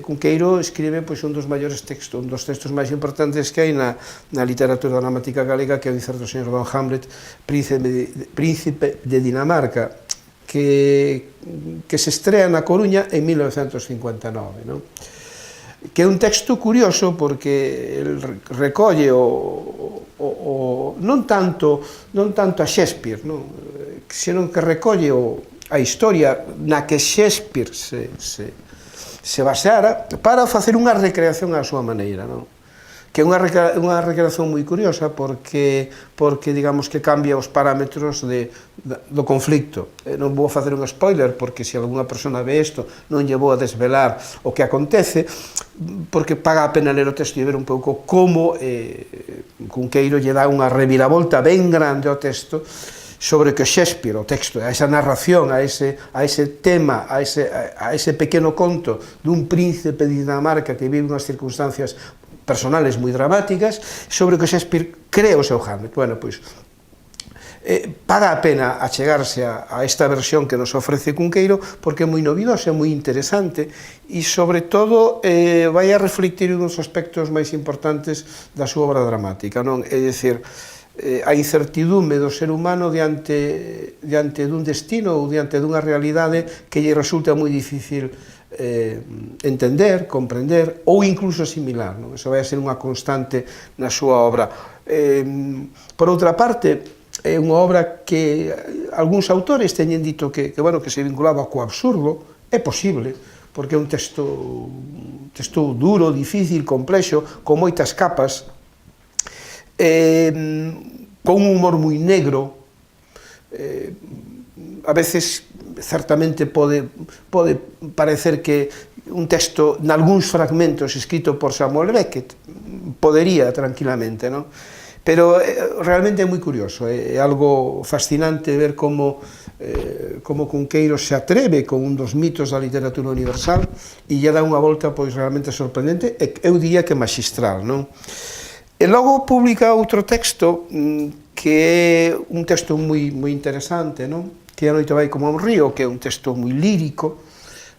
Cunqueiro escribe un dos maiores textos, un dos textos máis importantes que hai na literatura dramática galega, que é o Incerto señor Don Hamlet, príncipe de Dinamarca, que se estrea na Coruña en 1959, non? Que é un texto curioso porque recolle non tanto a Shakespeare, senón que recolle a historia na que Shakespeare se baseara para facer unha recreación á súa maneira, que é unha recreación moi curiosa porque digamos que cambia os parámetros do conflicto. Non vou facer un spoiler porque se alguna persona ve isto non lle vou a desvelar o que acontece, porque paga a pena ler o texto e ver un pouco como Cunqueiro lle dá unha reviravolta ben grande ao texto sobre que Shakespeare, o texto, a esa narración, a ese tema, a ese pequeno conto dun príncipe de Dinamarca que vive unhas circunstancias personales moi dramáticas, sobre que Shakespeare cree o seu Hamlet. Bueno, pois, paga a pena achegarse a esta versión que nos ofrece Cunqueiro, porque é moi novidosa, é moi interesante, e, sobre todo, vai a reflectir uns aspectos máis importantes da súa obra dramática, non? É dicir, a incertidume do ser humano diante dun destino ou diante dunha realidade que lle resulta moi difícil entender, comprender ou incluso asimilar. Iso vai a ser unha constante na súa obra. Por outra parte, é unha obra que algúns autores teñen dito que se vinculaba co absurdo. É posible, porque é un texto duro, difícil, complexo, con moitas capas, con un humor moi negro. A veces, certamente, pode parecer que un texto, nalgúns fragmentos, escrito por Samuel Beckett, podería tranquilamente, non? Pero realmente é moi curioso, é algo fascinante ver como Cunqueiro se atreve con un dos mitos da literatura universal e lle dá unha volta realmente sorprendente, e eu diría que magistral, non? E logo publica outro texto que é un texto moi interesante, non? Que a noite vai como un río, que é un texto moi lírico.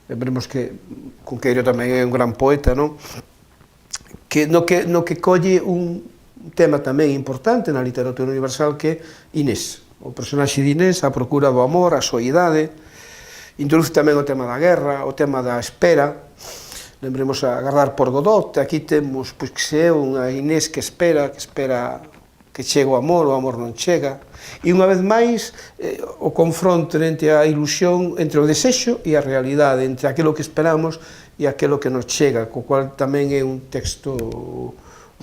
Lembremos que Cunqueiro tamén é un gran poeta, non? No que colle un tema tamén importante na literatura universal, que é Inés. O personaxe de Inés, a procura do amor, a soidade. Introduce tamén o tema da guerra, o tema da espera. Lembremos a Agardar por Godot. Aquí temos que é unha Inés que espera que chegue o amor non chega. E unha vez máis, o confronto entre a ilusión, entre o desexo e a realidade, entre aquilo que esperamos e aquilo que nos chega, co cual tamén é un texto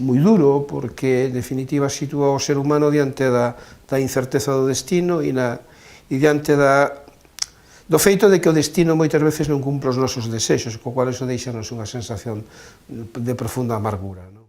moi duro, porque, en definitiva, sitúa o ser humano diante da incerteza do destino e diante do feito de que o destino moitas veces non cumpre os nosos desexos, co cual iso deixanos unha sensación de profunda amargura, non?